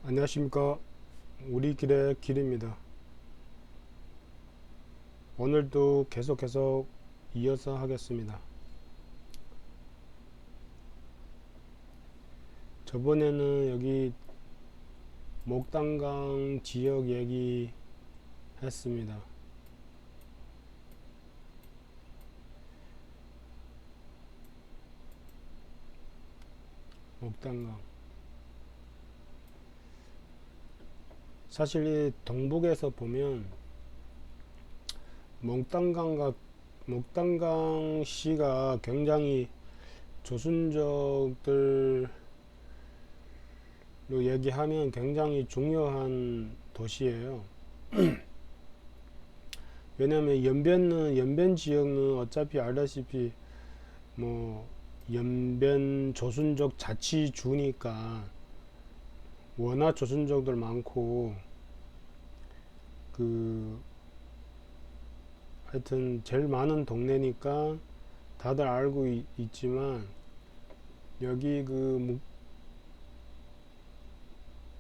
안녕하십니까. 우리 길의 길입니다. 오늘도 계속 이어서 하겠습니다. 저번에는 여기 목단강 지역 얘기 했습니다. 목단강. 사실 이 동북에서 보면 목단강 시가 굉장히 조순적들로 얘기하면 굉장히 중요한 도시예요. 왜냐하면 연변 지역은 어차피 알다시피 뭐 연변 조순족 자치주니까 워낙 조순족들 많고 그 하여튼 제일 많은 동네니까 다들 알고 있지만 여기 그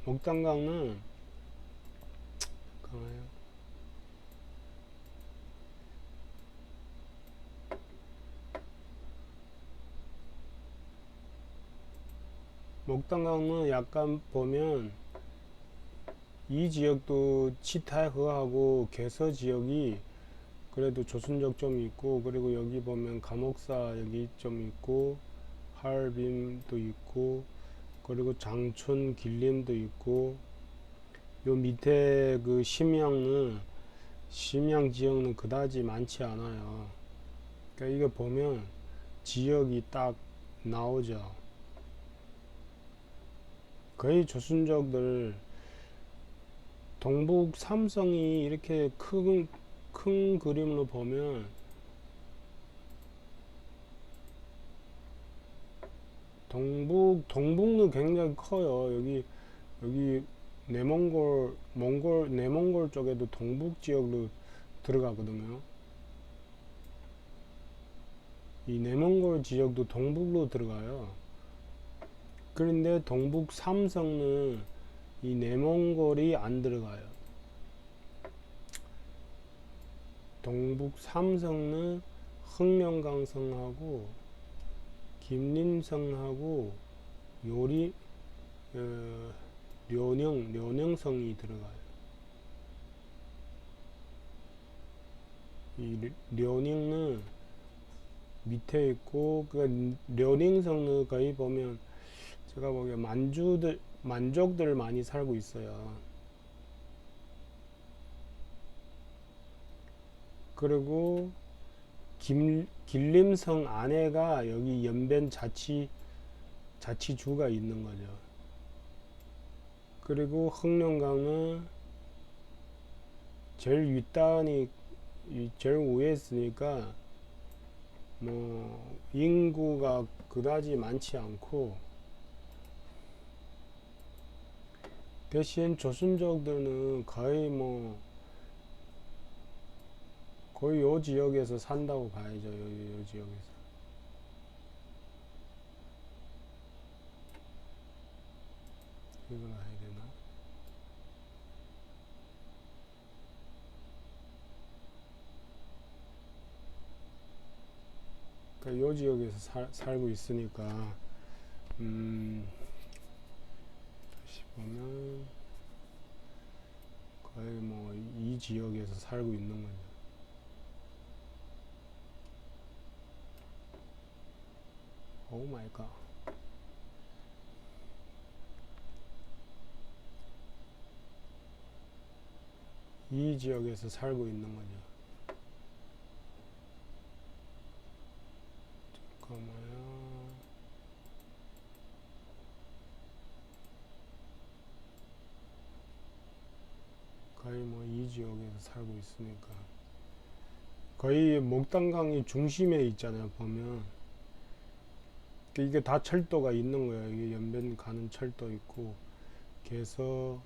목단강은 목단강은 약간 보면 이 지역도 치타허하고 개서 지역이 그래도 조순적 좀 있고, 그리고 여기 보면 감옥사 여기 좀 있고, 하얼빈도 있고, 그리고 장촌 길림도 있고, 요 밑에 그 심양 지역은 그다지 많지 않아요. 그러니까 이거 보면 지역이 딱 나오죠. 거의 조순족들 동북 삼성이 이렇게 큰 그림으로 보면 동북로 굉장히 커요. 여기 내몽골 쪽에도 동북 지역으로 들어가거든요. 이 내몽골 지역도 동북로 들어가요. 그런데 동북 삼성은 이 내몽골이 안 들어가요. 동북 삼성은 흑룡강성하고 김림성하고 요리 료寧성이 들어가요. 이 료寧는 밑에 있고, 그 료寧성은 거의 보면 제가 보기에 만족들 많이 살고 있어요. 그리고 길림성 안에가 여기 연변 자치주가 있는 거죠. 그리고 흑룡강은 제일 윗단이 제일 위에 있으니까 뭐 인구가 그다지 많지 않고, 대신 조순족들은 거의 요 지역에서 산다고 봐야죠. 요 지역에서. 이걸 해야 되나? 그러니까 요 지역에서 살고 있으니까 다시 보면 거의 뭐 이 지역에서 살고 있는 거죠. 오 마이 갓. 이 지역에서 살고 있는 거죠. 잠깐만요. 거의 뭐 이 지역에서 살고 있으니까 거의 목단강이 중심에 있잖아요. 보면 이게 다 철도가 있는 거예요. 이게 연변 가는 철도 있고, 개서,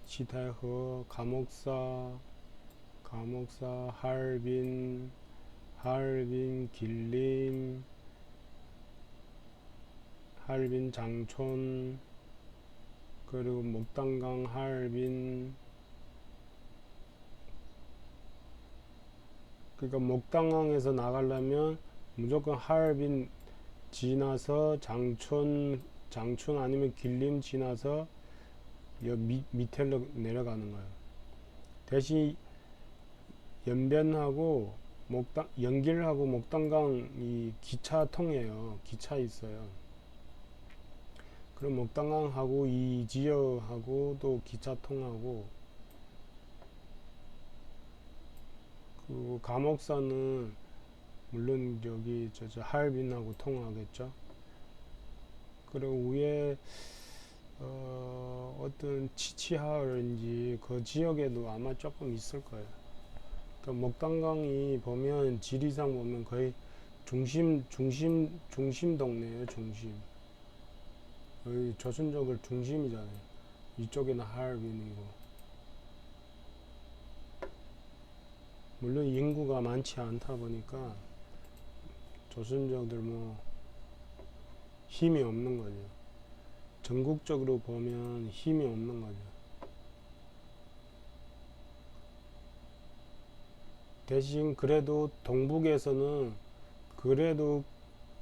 시타허, 감옥사, 하얼빈, 길림, 하얼빈 장촌, 그리고 목단강, 하얼빈. 그러니까 목단강에서 나가려면 무조건 하얼빈 지나서 장촌 아니면 길림 지나서 밑으로 내려가는 거예요. 대신 연변하고 연길하고 목단강이 기차 통해요. 기차 있어요. 그럼 목단강하고 이 지역하고 또 기차 통하고, 그리고 감옥선은 물론 여기 저 하얼빈하고 통하겠죠. 그리고 위에 어떤 치치하얼인지 그 지역에도 아마 조금 있을 거예요. 그러니까 목단강이 보면 지리상 보면 거의 중심 동네예요. 중심. 여기 조선족을 중심이잖아요. 이쪽에는 하얼빈이고. 물론 인구가 많지 않다 보니까 조선족들 뭐 힘이 없는 거죠. 전국적으로 보면 힘이 없는 거죠. 대신 그래도 동북에서는 그래도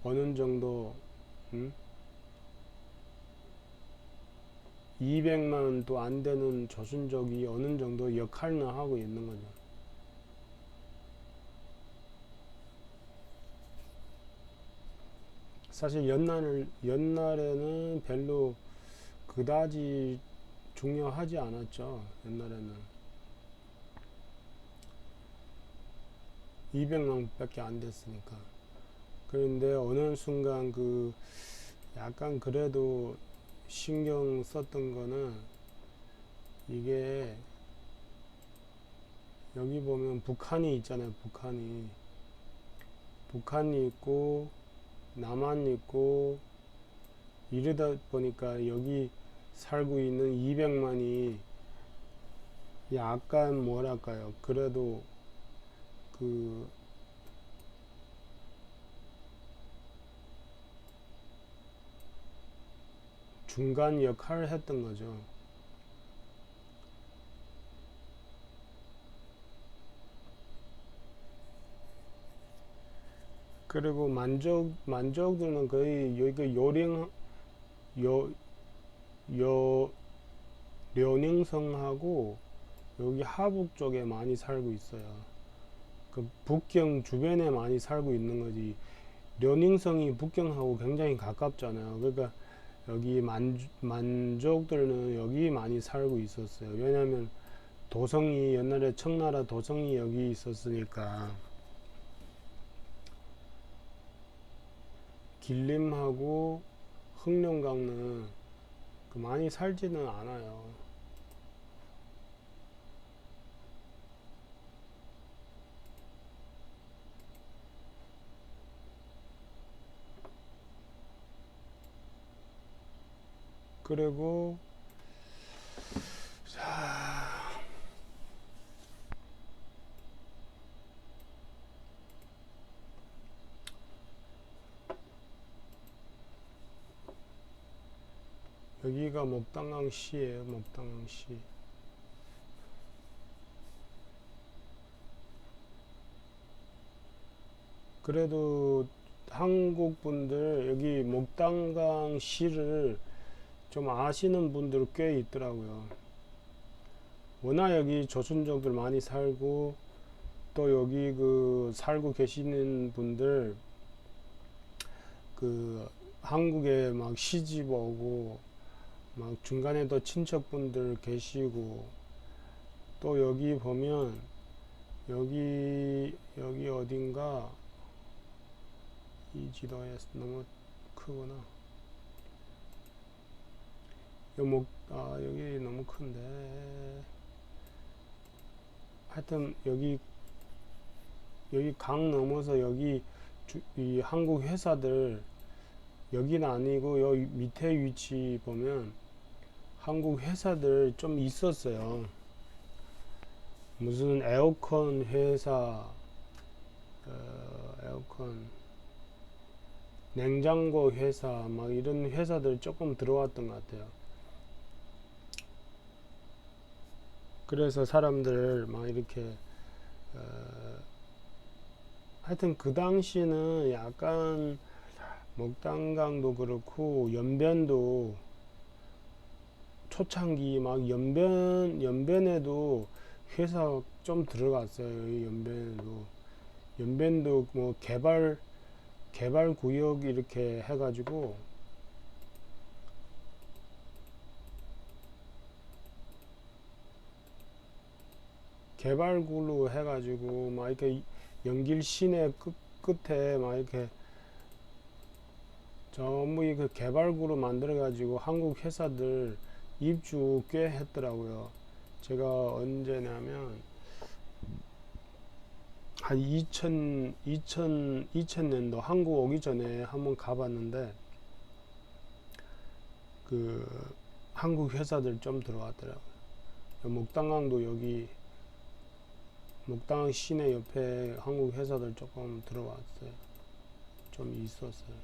어느 정도 200만도 안 되는 조선족이 어느 정도 역할은 하고 있는 거죠. 사실 옛날에는 별로 그다지 중요하지 않았죠. 옛날에는 200만 밖에 안 됐으니까. 그런데 어느 순간 약간 그래도 신경 썼던 거는, 이게 여기 보면 북한이 있잖아요. 북한이 있고 남한이 있고, 이러다 보니까 여기 살고 있는 200만이 약간 뭐랄까요, 그래도 중간 역할을 했던 거죠. 그리고 만족들은 거의 여기 려닝성하고 여기 하북 쪽에 많이 살고 있어요. 그 북경 주변에 많이 살고 있는 거지. 려닝성이 북경하고 굉장히 가깝잖아요. 그러니까 여기 만족들은 여기 많이 살고 있었어요. 왜냐하면 도성이, 옛날에 청나라 도성이 여기 있었으니까. 길림하고 흑룡강은 많이 살지는 않아요. 그리고 여기가 목단강시예요. 목단강시. 그래도 한국 분들 여기 목단강시를 좀 아시는 분들 꽤 있더라고요. 워낙 여기 조선족들 많이 살고, 또 여기 살고 계시는 분들 한국에 막 시집 오고, 막 중간에도 친척분들 계시고, 또 여기 보면 여기 어딘가, 이 지도에 너무 크구나. 여기 너무 큰데. 하여튼 여기 강 넘어서 여기 이 한국 회사들, 여기는 아니고 여기 밑에 위치 보면 한국 회사들 좀 있었어요. 무슨 에어컨 회사, 에어컨, 냉장고 회사, 막 이런 회사들 조금 들어왔던 것 같아요. 그래서 사람들 막 이렇게 어, 하여튼 그 당시는 약간 목단강도 그렇고 연변도 초창기 막 연변에도 회사 좀 들어갔어요. 연변도 뭐 개발 구역 이렇게 해가지고 개발구로 해가지고 막 이렇게 연길 시내 끝에 막 이렇게 전부 그 개발구로 만들어가지고 한국 회사들 입주 꽤 했더라고요. 제가 언제냐면 한 2000년도 한국 오기 전에 한번 가봤는데 그 한국 회사들 좀 들어왔더라고요. 목당강도 여기 목당 시내 옆에 한국 회사들 조금 들어왔어요. 좀 있었어요.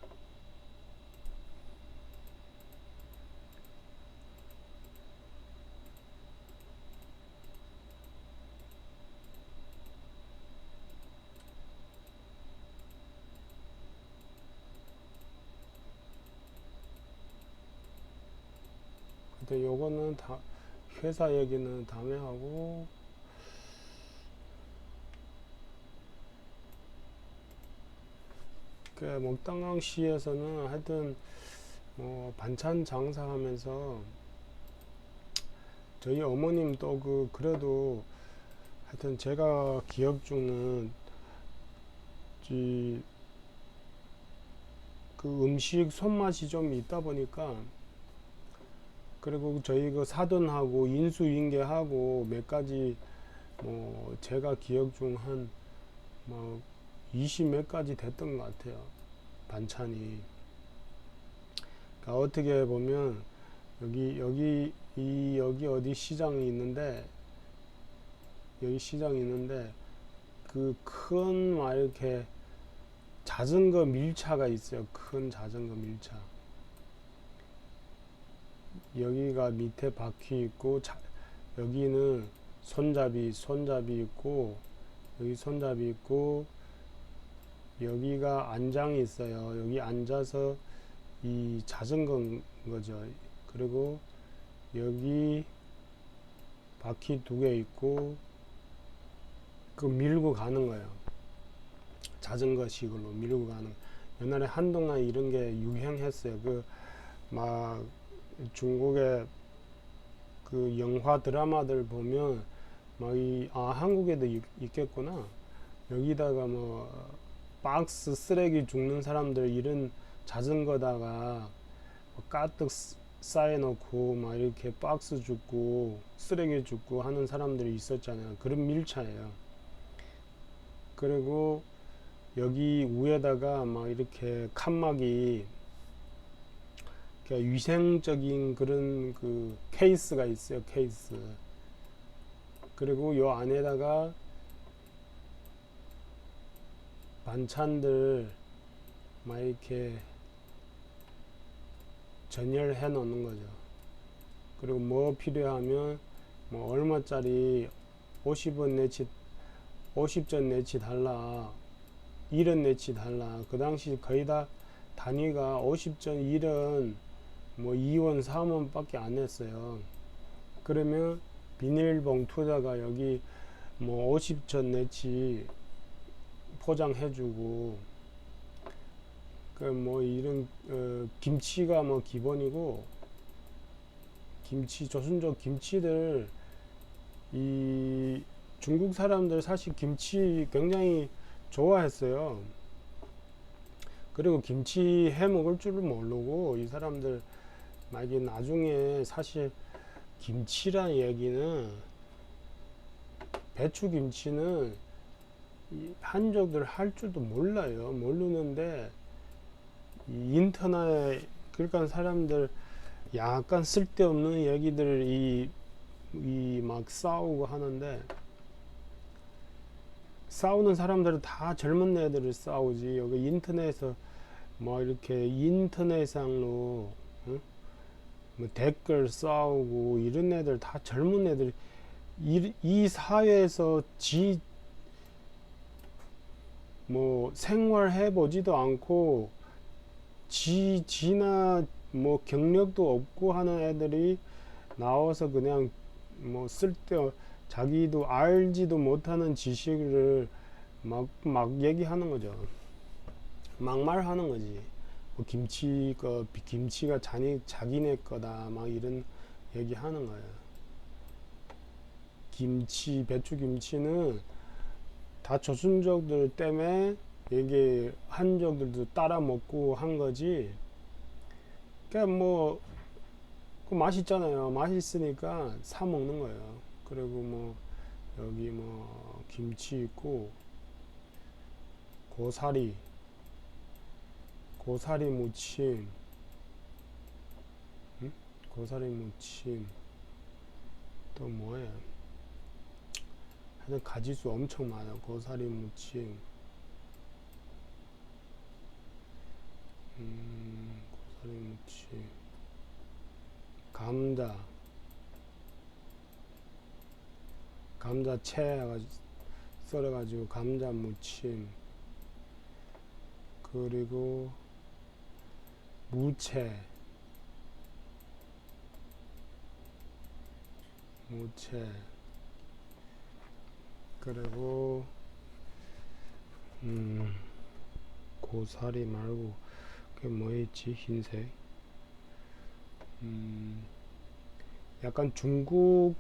근데 요거는 다 회사 얘기는 다음에 하고 그 목당강시에서는 하여튼 뭐 반찬 장사하면서 저희 어머님 또 그래도 하여튼 제가 기억 중은 그 음식 손맛이 좀 있다 보니까 그리고 저희 그 사돈하고 인수인계하고 몇 가지 뭐 제가 기억 중 한 뭐 20 몇 가지 됐던 것 같아요. 반찬이. 그러니까 어떻게 보면 여기 어디 시장이 있는데 여기 시장이 있는데 그 큰 막 이렇게 자전거 밀차가 있어요. 큰 자전거 밀차. 여기가 밑에 바퀴 있고 여기는 손잡이 있고 여기 손잡이 있고 여기가 안장이 있어요. 여기 앉아서 이 자전거인 거죠. 그리고 여기 바퀴 두 개 있고 그 밀고 가는 거예요. 자전거식으로 밀고 가는. 옛날에 한동안 이런 게 유행했어요. 그 막 중국의 그 영화 드라마들 보면 막 한국에도 있겠구나. 여기다가 뭐 박스 쓰레기 줍는 사람들 이런 자전거다가 가득 쌓여놓고 막 이렇게 박스 줍고 쓰레기 줍고 하는 사람들이 있었잖아요. 그런 밀차예요. 그리고 여기 위에다가 막 이렇게 칸막이 위생적인 그런 그 케이스가 있어요. 케이스. 그리고 요 안에다가 반찬들 막 이렇게 전열해 놓는 거죠. 그리고 뭐 필요하면 뭐 얼마짜리 50원 내치 50전 내치 달라 1원 내치 달라. 그 당시 거의 다 단위가 50전 1원 뭐 2원 3원 밖에 안 했어요. 그러면 비닐봉투다가 여기 뭐 50전 내치 포장해주고 그 뭐 이런 김치가 뭐 기본이고 조선족 김치들 이 중국 사람들 사실 김치 굉장히 좋아했어요. 그리고 김치 해 먹을 줄을 모르고 이 사람들 만약에 나중에 사실 김치란 얘기는 배추 김치는 한족들 할 줄도 몰라요. 모르는데 인터넷 그러니까 사람들 약간 쓸데없는 얘기들 이 막 싸우고 하는데 싸우는 사람들은 다 젊은 애들을 싸우지. 여기 인터넷에서 뭐 이렇게 인터넷상으로 응? 뭐 댓글 싸우고 이런 애들 다 젊은 애들 이 사회에서 뭐 생활해 보지도 않고 지나 뭐 경력도 없고 하는 애들이 나와서 그냥 뭐 자기도 알지도 못하는 지식을 막 얘기하는 거죠. 막말하는 거지. 뭐 김치가 자기네 거다 막 이런 얘기하는 거예요. 배추 김치는 다 조선족들 때문에 이게 한족들도 따라 먹고 한 거지. 그러니까 뭐 맛있잖아요. 맛있으니까 사 먹는 거예요. 그리고 뭐 여기 뭐 김치 있고 고사리 무침, 응? 고사리 무침 또 뭐예요? 하여튼 가지수 엄청 많아. 고사리 무침, 고사리 무침, 감자 채 썰어가지고 감자 무침, 그리고 무채, 그리고 고사리 말고 그게 뭐 있지? 흰색. 약간 중국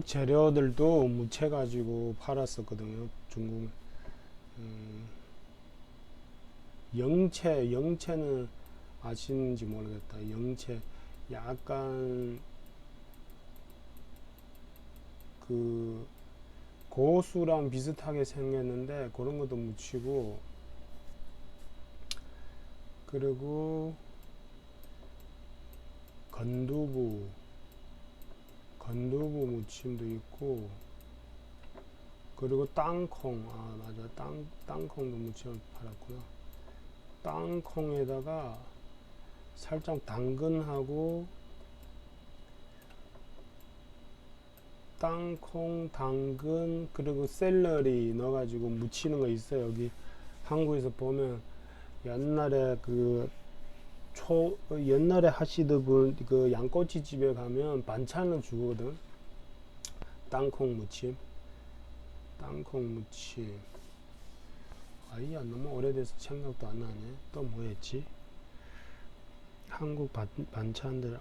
재료들도 무채 가지고 팔았었거든요. 영채는 아시는지 모르겠다. 영채 약간 그 고수랑 비슷하게 생겼는데 그런 것도 묻히고, 그리고 건두부 무침도 있고, 그리고 땅콩, 맞아, 땅콩도 무침 팔았구나. 땅콩에다가 살짝 당근 그리고 샐러리 넣어가지고 무치는 거 있어요. 여기 한국에서 보면 옛날에 옛날에 하시던 그 양꼬치 집에 가면 반찬을 주거든. 땅콩 무침. 아이야, 너무 오래돼서 생각도 안 나네. 또 뭐였지? 한국 반찬들.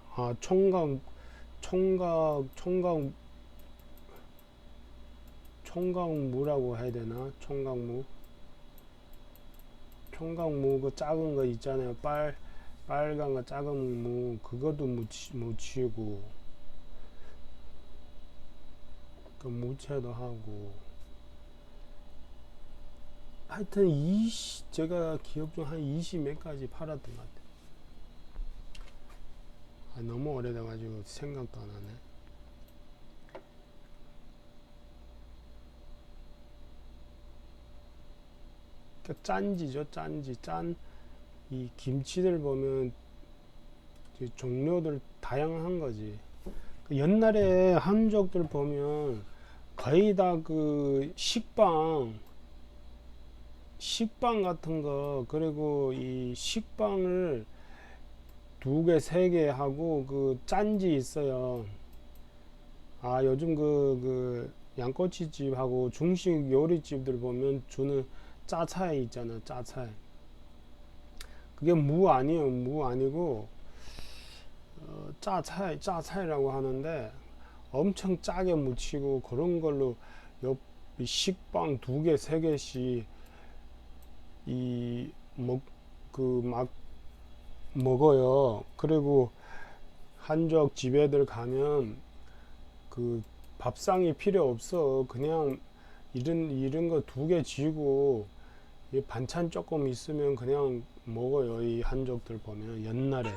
총각무라고 해야 되나? 총각무 그 작은 거 있잖아요. 빨간 거 작은 무, 그것도 무치고, 그 무채도 하고. 하여튼 제가 기억 중 한 20 몇 가지 팔았던 것 같아요. 너무 오래돼가지고 생각도 안 하네. 그러니까 짠지죠. 이 김치들 보면 종류들 다양한 거지. 옛날에 한족들 보면 거의 다 그 식빵 같은 거, 그리고 이 식빵을 2개, 3개 하고 그 짠지 있어요. 요즘 그 양꼬치집하고 중식 요리집들 보면 주는 짜차이 있잖아. 짜차이. 그게 무 아니에요. 무 아니고 짜차이라고 하는데 엄청 짜게 무치고 그런 걸로 식빵 2개, 3개씩 막 먹어요. 그리고 한족 집에들 가면 그 밥상이 필요 없어. 그냥 이런 거 2개 쥐고 반찬 조금 있으면 그냥 먹어요. 이 한족들 보면 옛날에.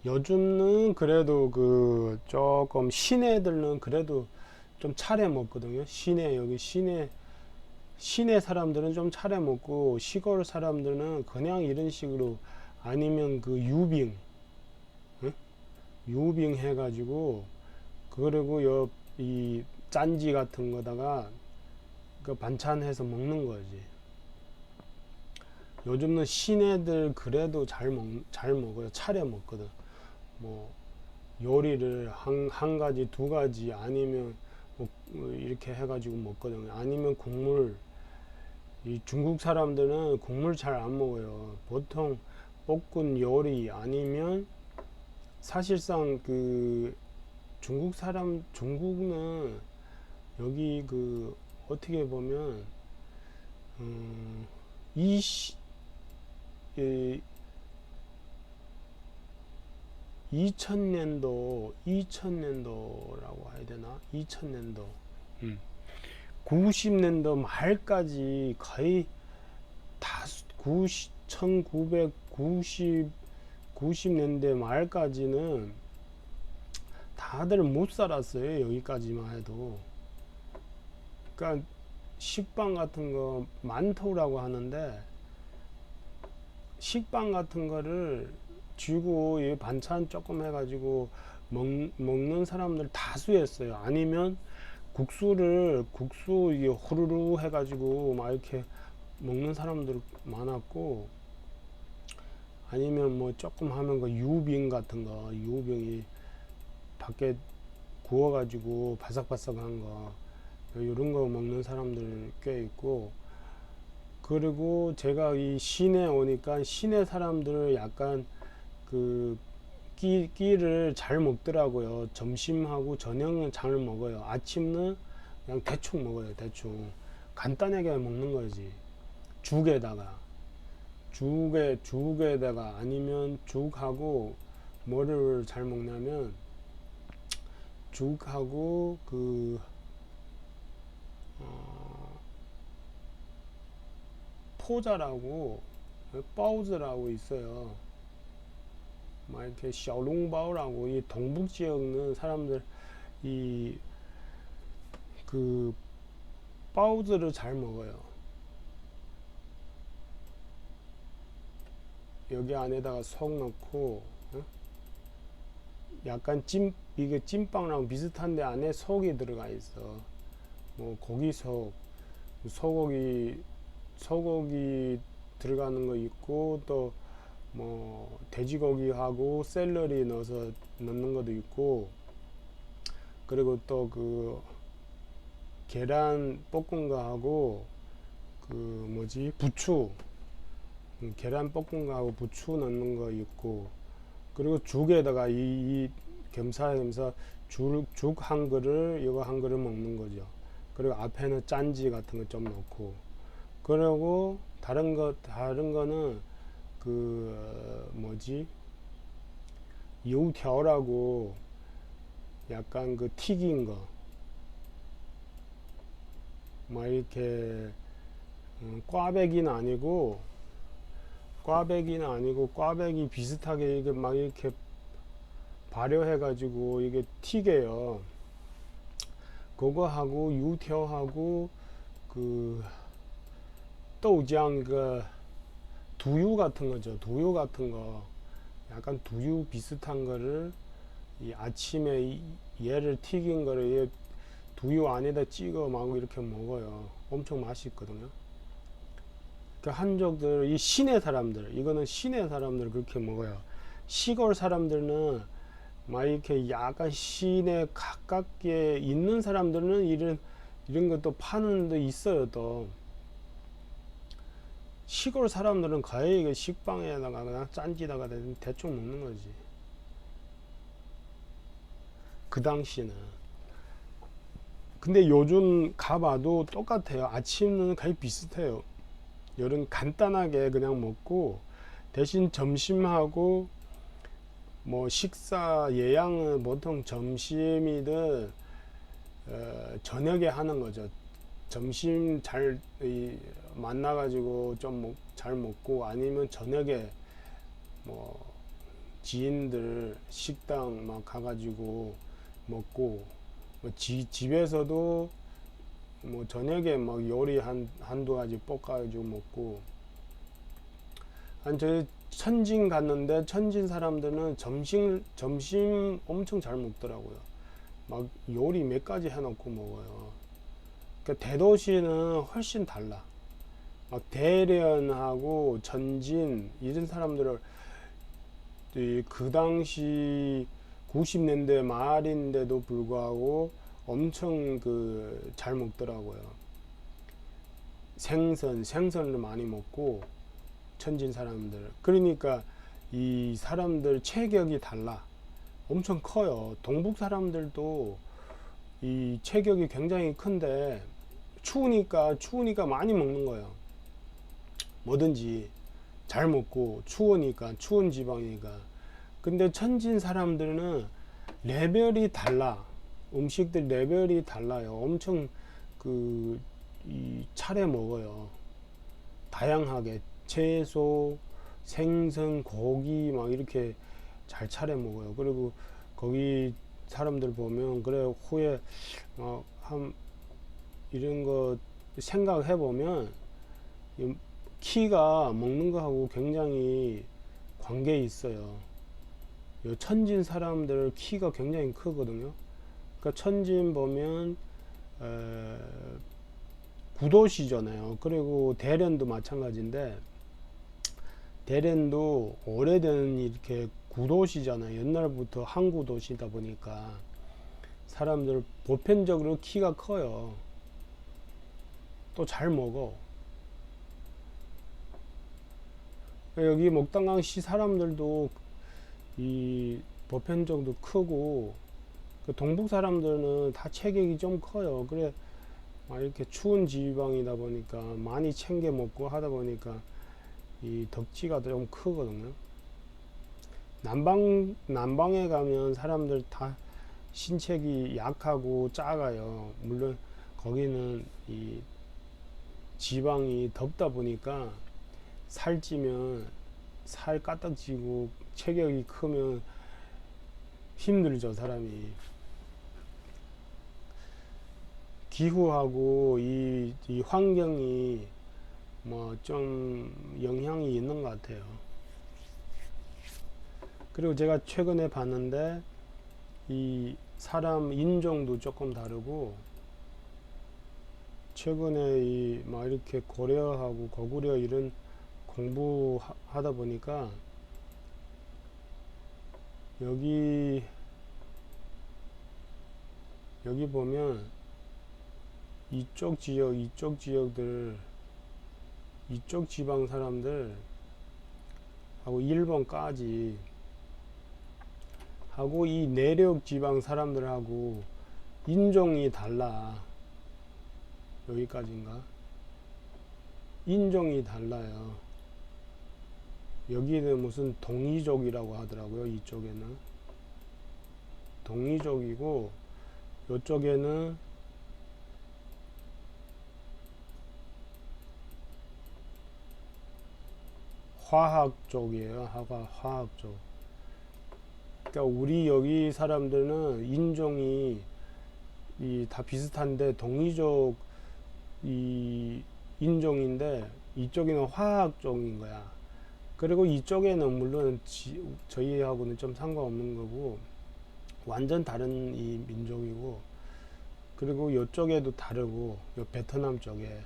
요즘은 그래도 그 조금 시내들은 그래도 좀 차려 먹거든요. 여기 시내 사람들은 좀 차려 먹고, 시골 사람들은 그냥 이런 식으로, 아니면 그 유빙 해가지고 그리고 이 짠지 같은 거다가 그 반찬해서 먹는 거지. 요즘은 시내들 그래도 잘 먹어요. 차려 먹거든. 뭐 요리를 한 가지 두 가지 아니면 뭐 이렇게 해가지고 먹거든요. 아니면 국물. 이 중국 사람들은 국물 잘 안 먹어요. 보통 볶은 요리 아니면 사실상 그 중국은 여기 그 어떻게 보면 이, 이 2000년도라고 해야 되나? 2000년도 90년도 말까지 거의 다 1990년대 말까지는 다들 못 살았어요. 여기까지만 해도. 그러니까 식빵 같은 거 만토라고 하는데, 식빵 같은 거를 쥐고 반찬 조금 해가지고 먹는 사람들 다수였어요. 아니면 국수 이게 후루루 해가지고 막 이렇게 먹는 사람들 많았고, 아니면 뭐 조금 하면 그 유빙 같은 거, 유빙이 밖에 구워가지고 바삭바삭한 거, 이런 거 먹는 사람들 꽤 있고, 그리고 제가 이 시내 오니까 시내 사람들 약간 그 끼를 잘 먹더라고요. 점심하고 저녁은 잘 먹어요. 아침은 그냥 대충 먹어요. 대충 간단하게 먹는 거지. 죽에다가 아니면 죽하고 뭐를 잘 먹냐면 죽하고 포자라고 바오즈라고 있어요. 막 이렇게 샤오롱바오라고 이 동북 지역은 사람들 이 그 바오즈를 잘 먹어요. 여기 안에다가 속 넣고 약간 이게 찐빵랑 비슷한데 안에 속이 들어가 있어. 뭐 고기속, 소고기 들어가는 거 있고 또 뭐 돼지고기하고 샐러리 넣어서 넣는 것도 있고, 그리고 또 그 계란 볶은 거하고 그 뭐지 부추, 계란 볶은 거하고 부추 넣는 거 있고, 그리고 죽에다가 이 겸사겸사 죽 한 그릇 이거 한 그릇 먹는 거죠. 그리고 앞에는 짠지 같은 거 좀 넣고, 그리고 다른 거는 그 뭐지 요条라고 약간 그 튀긴 거 막 이렇게 꽈배기 비슷하게 이게 막 이렇게 발효해 가지고 이게 튀겨요. 그거하고 유条하고 그豆浆 그 두유 같은 거죠. 두유 같은 거 약간 두유 비슷한 거를 이 아침에 얘를 튀긴 거를 두유 안에다 찍어 막 이렇게 먹어요. 엄청 맛있거든요. 그 한족들, 이 시내 사람들, 이거는 시내 사람들 그렇게 먹어요. 시골 사람들은 막 이렇게 약간 시내 가깝게 있는 사람들은 이런 것도 파는 데 있어요. 또 시골 사람들은 거의 식빵에다가 그냥 짠지다가 대충 먹는 거지. 그 당시는. 근데 요즘 가봐도 똑같아요. 아침은 거의 비슷해요. 열은 간단하게 그냥 먹고, 대신 점심하고 뭐 식사 예양은 보통 점심이든 저녁에 하는 거죠. 점심 잘 만나가지고 좀 잘 먹고, 아니면 저녁에 뭐 지인들 식당 막 가가지고 먹고, 뭐 집에서도 뭐 저녁에 막 요리 한두 가지 볶아가지고 먹고. 저희 천진 갔는데 천진 사람들은 점심 엄청 잘 먹더라고요. 막 요리 몇 가지 해놓고 먹어요. 그러니까 대도시는 훨씬 달라. 막 대련하고 전진 이런 사람들을 그 당시 90년대 말인데도 불구하고 엄청 그 잘 먹더라고요. 생선을 많이 먹고 천진 사람들. 그러니까 이 사람들 체격이 달라. 엄청 커요. 동북 사람들도 이 체격이 굉장히 큰데 추우니까 많이 먹는 거예요. 뭐든지 잘 먹고 추우니까 추운 지방이니까. 근데 천진 사람들은 레벨이 달라. 음식들 레벨이 달라요. 엄청 그 이 차례 먹어요. 다양하게 채소, 생선, 고기 막 이렇게 잘 차려 먹어요. 그리고 거기 사람들 보면 그래 후에 한 이런 거 생각해 보면 키가 먹는 거하고 굉장히 관계 있어요. 천진 사람들 키가 굉장히 크거든요. 그러니까 천진 보면 구도시잖아요. 그리고 대련도 마찬가지인데 대련도 오래된 이렇게 구도시잖아요. 옛날부터 항구 도시다 보니까 사람들 보편적으로 키가 커요. 또 잘 먹어. 여기 목당강시 사람들도 이 보편적으로 크고 그 동북 사람들은 다 체격이 좀 커요. 그래 막 이렇게 추운 지방이다 보니까 많이 챙겨 먹고 하다 보니까 이 덕지가 좀 크거든요. 남방에 가면 사람들 다 신체기 약하고 작아요. 물론 거기는 이 지방이 덥다 보니까 살찌면 살 까딱지고 체격이 크면 힘들죠, 사람이. 기후하고 이 환경이 뭐 좀 영향이 있는 것 같아요. 그리고 제가 최근에 봤는데 이 사람 인종도 조금 다르고 최근에 이 막 이렇게 고려하고 고구려 이런 공부하다 보니까 여기 보면 이쪽 지역들 이쪽 지방 사람들 하고 일본까지 하고 이 내륙 지방 사람들하고 인종이 달라. 여기까지인가? 인종이 달라요. 여기는 무슨 동이족이라고 하더라고요. 이쪽에는 동이족이고 이쪽에는 화학 쪽이에요. 화학 쪽. 그러니까 우리 여기 사람들은 인종이 다 비슷한데 동이족 이 인종인데 이쪽에는 화학 쪽인 거야. 그리고 이쪽에는 물론 저희하고는 좀 상관없는 거고 완전 다른 이 민족이고 그리고 이쪽에도 다르고 요 베트남 쪽에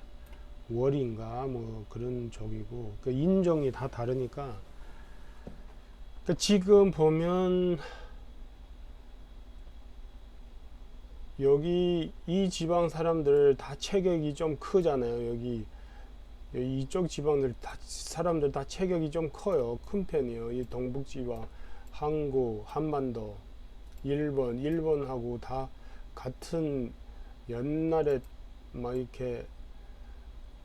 월인가 뭐 그런 쪽이고 그 인종이 다 다르니까 그러니까 지금 보면 여기 이 지방 사람들 다 체격이 좀 크잖아요. 여기 이쪽 지방들 사람들 다 체격이 좀 커요. 큰 편이에요. 이 동북 지방, 항구, 한반도, 일본하고 다 같은 옛날에 막 이렇게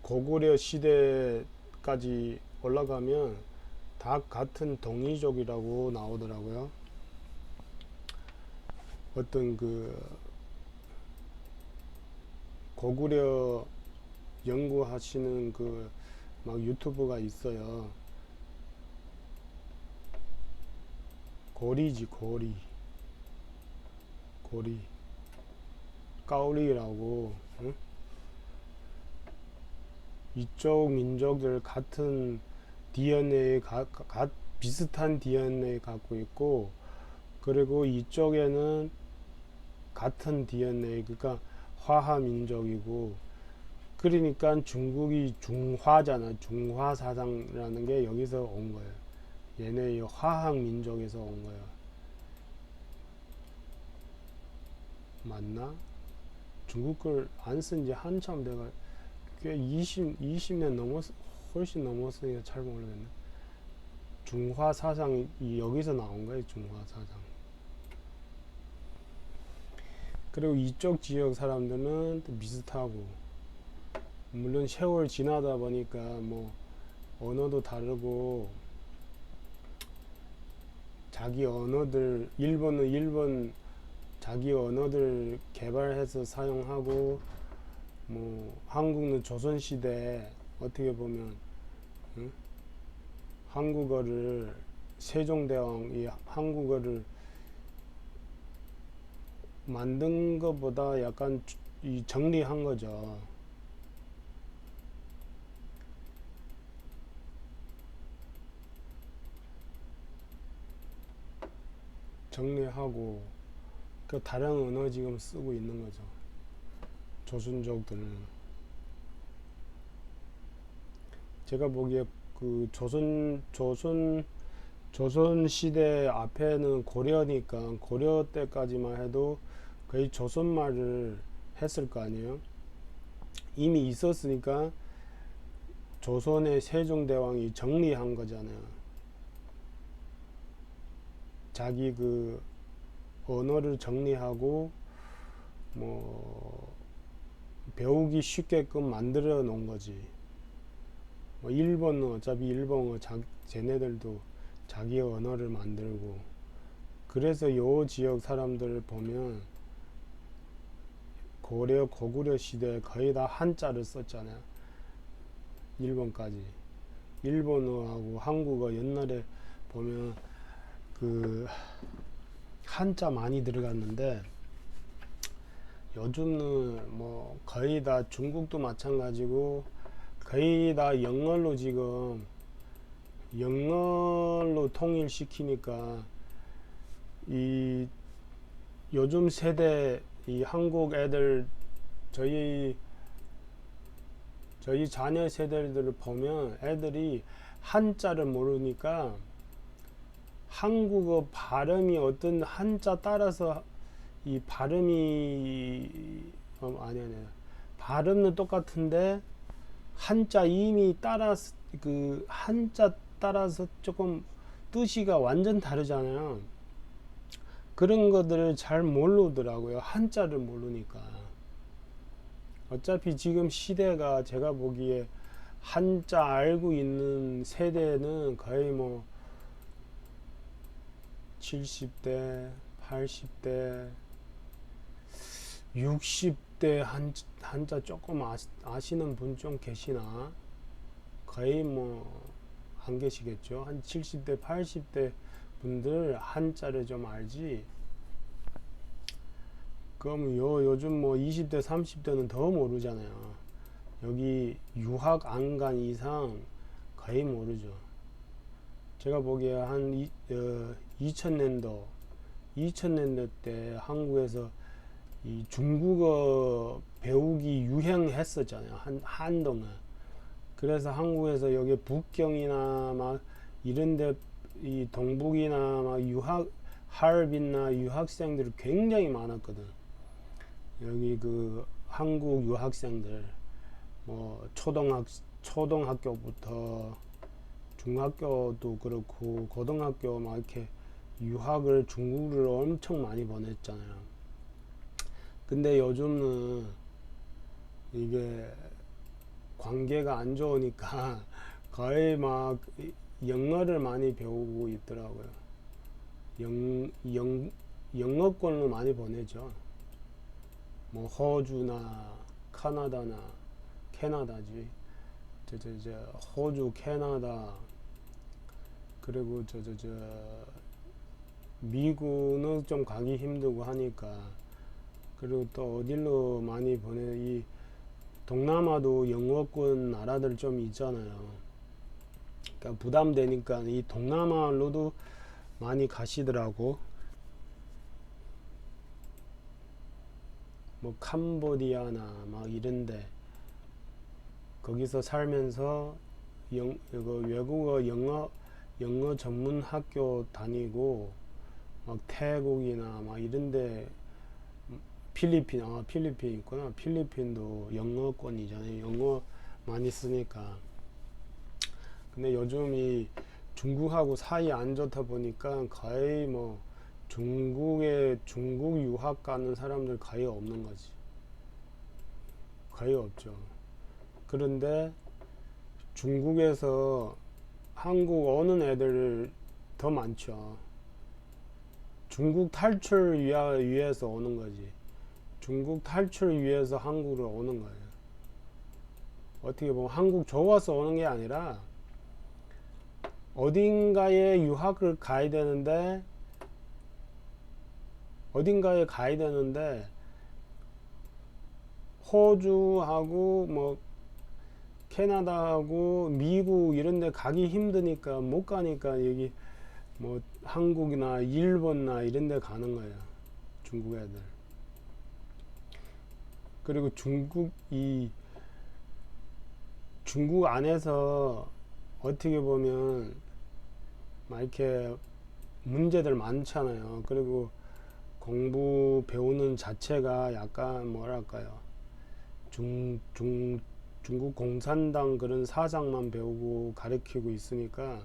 고구려 시대까지 올라가면 다 같은 동이족이라고 나오더라고요. 어떤 그 고구려 연구하시는 그 막 유튜브가 있어요. 고리지 고리 까오리라고. 응? 이쪽 민족들 같은 DNA 비슷한 DNA 갖고 있고 그리고 이쪽에는 같은 DNA, 그러니까 화하 민족이고, 그러니까 중국이 중화잖아. 중화 사상이라는 게 여기서 온 거예요. 얘네 화학 민족에서 온 거예요. 맞나? 중국 걸 안 쓴 지 한참 내가 꽤 20년 훨씬 넘었으니까 잘 모르겠네. 중화 사상이 여기서 나온 거예요. 중화 사상. 그리고 이쪽 지역 사람들은 비슷하고, 물론 세월 지나다 보니까 뭐 언어도 다르고, 자기 언어들, 일본은 일본 자기 언어들 개발해서 사용하고, 뭐 한국은 조선시대 어떻게 보면, 응? 한국어를 세종대왕이 한국어를 만든 것보다 약간 이 정리한 거죠. 정리하고 그 다른 언어 지금 쓰고 있는 거죠. 조선족들은. 제가 보기에 그 조선 시대 앞에는 고려니까 고려 때까지만 해도 거의 조선말을 했을 거 아니에요. 이미 있었으니까 조선의 세종대왕이 정리한 거잖아요. 자기 그 언어를 정리하고 뭐 배우기 쉽게끔 만들어 놓은 거지. 뭐 일본은 어차피 일본어 쟤네들도 자기 언어를 만들고, 그래서 요 지역 사람들 보면 고구려 시대에 거의 다 한자를 썼잖아요. 일본까지. 일본어하고 한국어 옛날에 보면 그 한자 많이 들어갔는데, 요즘은 뭐 거의 다 중국도 마찬가지고 거의 다 영어로 지금 영어로 통일시키니까 이 요즘 세대 이 한국 애들 저희 자녀 세대들을 보면 애들이 한자를 모르니까 한국어 발음이 어떤 한자 따라서 이 발음이 아니 발음은 똑같은데 한자 이미 따라서 그 한자 따라서 조금 뜻이가 완전 다르잖아요. 그런 것들을 잘 모르더라고요. 한자를 모르니까. 어차피 지금 시대가 제가 보기에 한자 알고 있는 세대는 거의 뭐 70대, 80대, 60대 한자 조금 아시는 분 좀 계시나? 거의 뭐 안 계시겠죠. 한 70대, 80대 분들 한자를 좀 알지. 그럼 요즘 뭐 20대, 30대는 더 모르잖아요. 여기 유학 안 간 이상 거의 모르죠. 제가 보기에 한 2000년도 때 한국에서 이 중국어 배우기 유행했었잖아요. 한동안. 그래서 한국에서 여기 북경이나 막 이런데 이 동북이나 막 하얼빈이나 유학생들이 굉장히 많았거든. 여기 그 한국 유학생들 뭐 초등학교부터 중학교도 그렇고 고등학교 막 이렇게 유학을 중국을 엄청 많이 보냈잖아요. 근데 요즘은 이게 관계가 안 좋으니까 거의 막 영어를 많이 배우고 있더라고요. 영어권으로 많이 보내죠. 뭐 호주나 캐나다나 캐나다지. 호주, 캐나다, 그리고 미국은 좀 가기 힘들고 하니까, 그리고 또 어딜로 많이 이 동남아도 영어권 나라들 좀 있잖아요. 그러니까 부담되니까 이 동남아로도 많이 가시더라고. 뭐 캄보디아나 막 이런데 거기서 살면서 이거 외국어 영어 전문 학교 다니고 막 태국이나 막 이런데 필리핀 있구나. 필리핀도 영어권이잖아요. 영어 많이 쓰니까. 근데 요즘 이 중국하고 사이 안 좋다 보니까 거의 뭐 중국 유학 가는 사람들 거의 없는 거지. 거의 없죠. 그런데 중국에서 한국 오는 애들 더 많죠. 중국 탈출 위해서 오는 거지. 중국 탈출 위해서 한국으로 오는 거예요. 어떻게 보면 한국 좋아서 오는 게 아니라 어딘가에 유학을 가야 되는데 호주하고 뭐 캐나다하고 미국 이런 데 가기 힘드니까 못 가니까 여기 뭐 한국이나 일본이나 이런 데 가는 거예요. 중국 애들. 그리고 중국 안에서 어떻게 보면 막 이렇게 문제들 많잖아요. 그리고 공부 배우는 자체가 약간 뭐랄까요. 중국 공산당 그런 사상만 배우고 가르치고 있으니까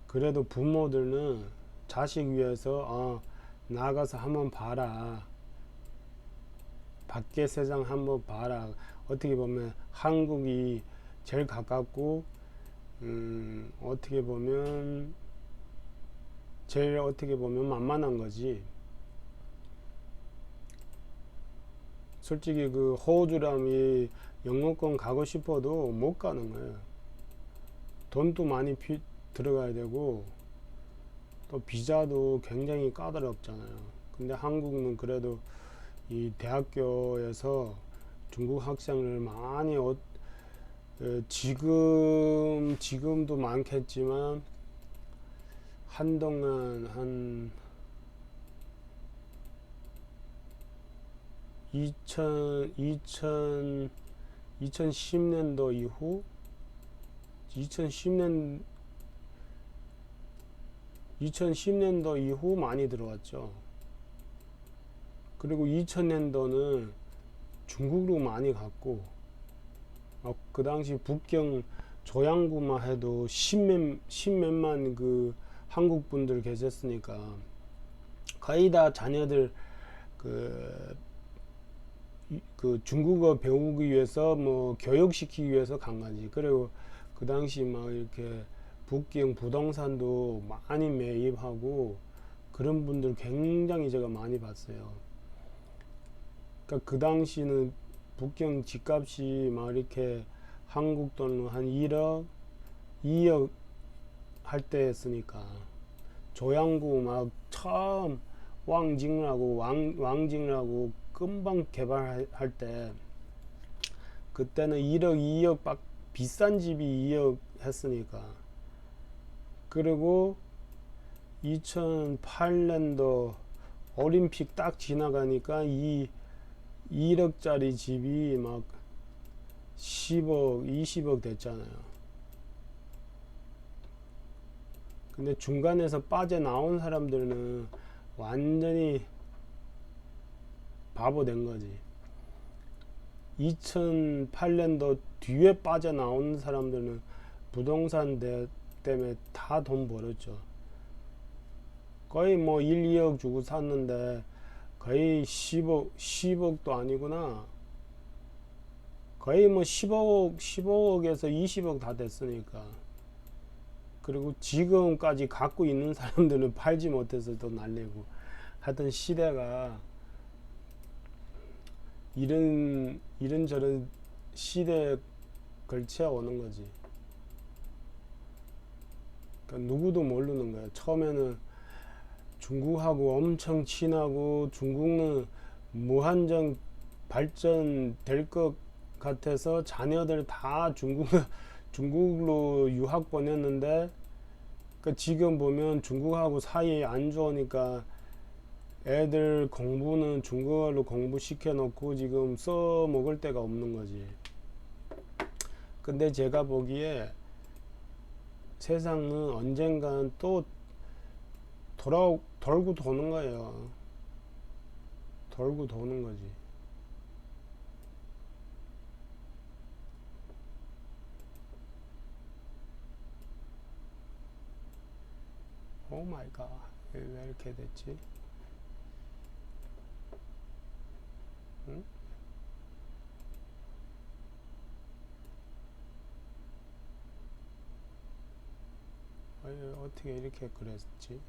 그래도 부모들은 자식 위해서 나가서 한번 봐라. 밖에 세상 한번 봐라. 어떻게 보면 한국이 제일 가깝고 어떻게 보면 만만한 거지. 솔직히 그 호주람이 영어권 가고 싶어도 못 가는 거예요. 돈도 많이 들어가야 되고 또 비자도 굉장히 까다롭잖아요. 근데 한국은 그래도 이 대학교에서 중국 학생을 많이 지금도 많겠지만 한동안 한 2010년도 이후 2010년도 이후 많이 들어왔죠. 그리고 2000년도는 중국으로 많이 갔고 그 당시 북경 조양구만 해도 십몇만 그 한국 분들 계셨으니까 거의 다 자녀들 그 중국어 배우기 위해서 뭐 교육시키기 위해서 간 거지. 그리고 그 당시 막 이렇게 북경 부동산도 많이 매입하고 그런 분들 굉장히 제가 많이 봤어요. 그러니까 그 당시는 북경 집값이 막 이렇게 한국 돈으로 한 1억, 2억 할 때였으니까 조양구 막 처음 왕징라고 금방 개발할 때 그때는 1억, 2억 비싼 집이 2억 했으니까. 그리고 2008년도 올림픽 딱 지나가니까 1억짜리 집이 막 10억, 20억 됐잖아요. 근데 중간에서 빠져나온 사람들은 완전히 바보 된 거지. 2008년도 뒤에 빠져나온 사람들은 부동산 때문에 다 돈 벌었죠. 거의 뭐 1, 2억 주고 샀는데 거의 10억도 아니구나. 거의 뭐 15억에서 20억 다 됐으니까. 그리고 지금까지 갖고 있는 사람들은 팔지 못해서 또 날리고. 하여튼 시대가 이런저런 시대에 걸쳐 오는 거지. 그러니까 누구도 모르는 거야. 처음에는 중국하고 엄청 친하고 중국은 무한정 발전될 것 같아서 자녀들 다 중국으로 유학 보냈는데, 그러니까 지금 보면 중국하고 사이 안 좋으니까 애들 공부는 중국어로 공부시켜 놓고 지금 써먹을 데가 없는 거지. 근데 제가 보기에 세상은 언젠간 또 돌고 도는 거예요. 돌고 도는 거지. 오 마이 갓. 왜 이렇게 됐지? 응? 어떻게 이렇게 그랬지?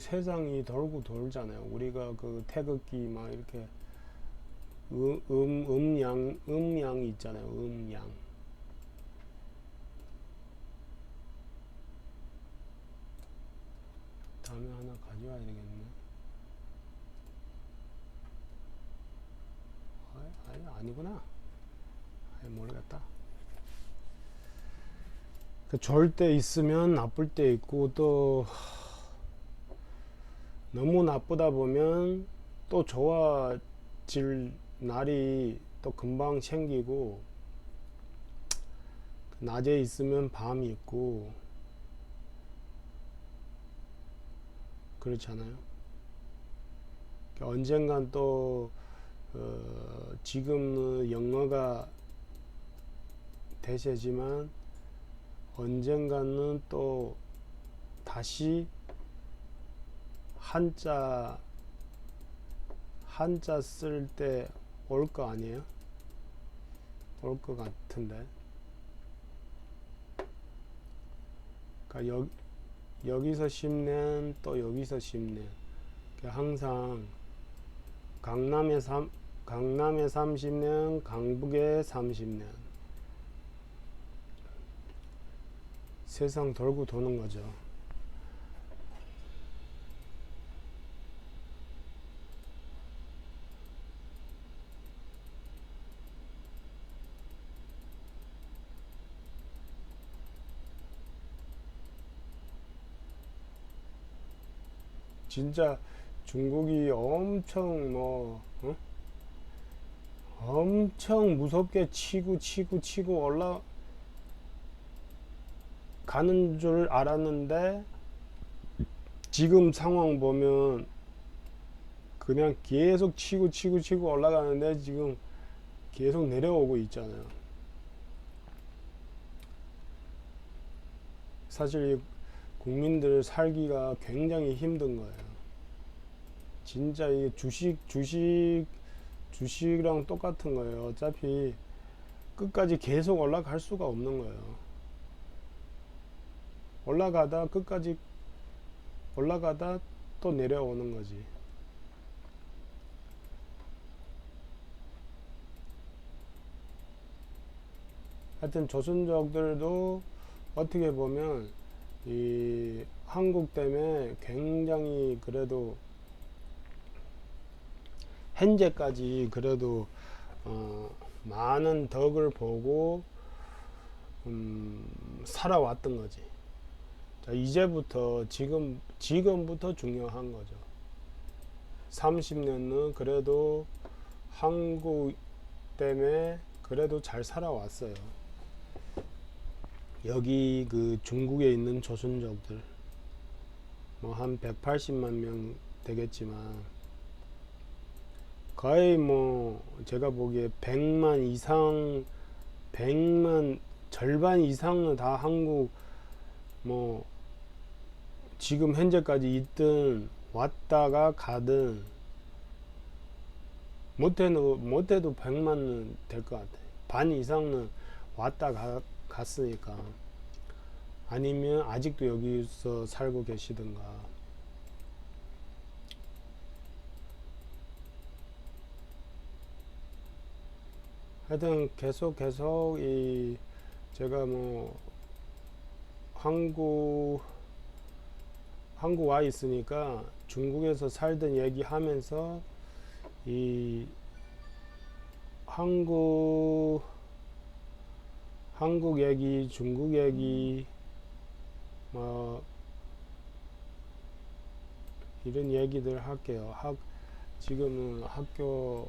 세상이 돌고 돌잖아요. 우리가 그 태극기 막 이렇게 음양이 있잖아요. 음양. 다음에 하나 가져와야 되겠네. 아니구나. 모르겠다. 좋을 때 있으면 나쁠 때 있고, 또 너무 나쁘다 보면 또 좋아질 날이 또 금방 생기고, 낮에 있으면 밤이 있고 그렇잖아요. 언젠간 또 지금은 영어가 대세지만 언젠가는 또 다시 한자 쓸 때 올 거 아니에요? 올 것 같은데. 그러니까 여기서 10년 또 여기서 10년. 그러니까 항상 강남에 30년, 강북에 30년. 세상 돌고 도는 거죠. 진짜 중국이 엄청 엄청 무섭게 치고 올라가는 줄 알았는데 지금 상황 보면 그냥 계속 치고 올라가는데 지금 계속 내려오고 있잖아요. 사실 국민들 살기가 굉장히 힘든 거예요. 진짜 이게 주식이랑 똑같은 거예요. 어차피 끝까지 계속 올라갈 수가 없는 거예요. 올라가다 또 내려오는 거지. 하여튼 조선족들도 어떻게 보면 이 한국 때문에 굉장히 그래도 현재까지 그래도 많은 덕을 보고 살아왔던 거지. 자, 이제부터 지금부터 중요한 거죠. 30년은 그래도 한국 때문에 그래도 잘 살아왔어요. 여기 그 중국에 있는 조선족들 뭐 한 180만 명 되겠지만 거의 뭐 제가 보기에 100만 절반 이상은 다 한국 뭐 지금 현재까지 있든 왔다가 가든 못해도 100만은 될 것 같아요. 반 이상은 갔으니까. 아니면 아직도 여기서 살고 계시든가. 하여튼 계속 이 제가 뭐 한국 와 있으니까 중국에서 살던 얘기하면서 이 한국 얘기, 중국 얘기, 뭐 이런 얘기들 할게요. 지금은 학교,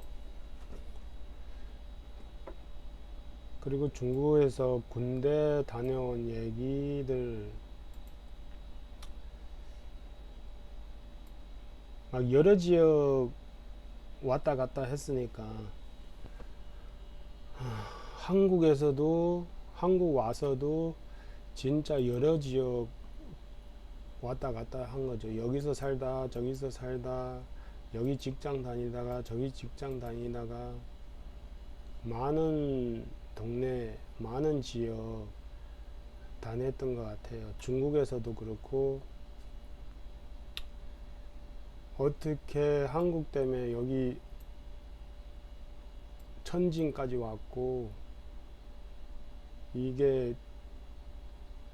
그리고 중국에서 군대 다녀온 얘기들, 막 여러 지역 왔다 갔다 했으니까, 한국에서도, 한국 와서도 진짜 여러 지역 왔다 갔다 한 거죠. 여기서 살다 저기서 살다, 여기 직장 다니다가 저기 직장 다니다가, 많은 동네, 많은 지역 다녔던 것 같아요. 중국에서도 그렇고, 어떻게 한국 때문에 여기 천진까지 왔고, 이게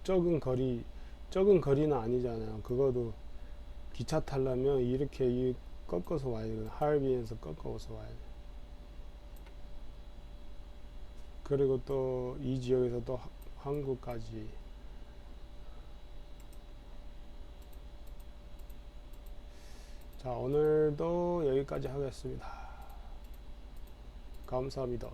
적은 거리, 적은 거리는 아니잖아요. 그것도 기차 타려면 이렇게 꺾어서 와야 돼요. 하얼빈에서 꺾어서 와야 돼요. 그리고 또 이 지역에서 또 한국까지. 자, 오늘도 여기까지 하겠습니다. 감사합니다.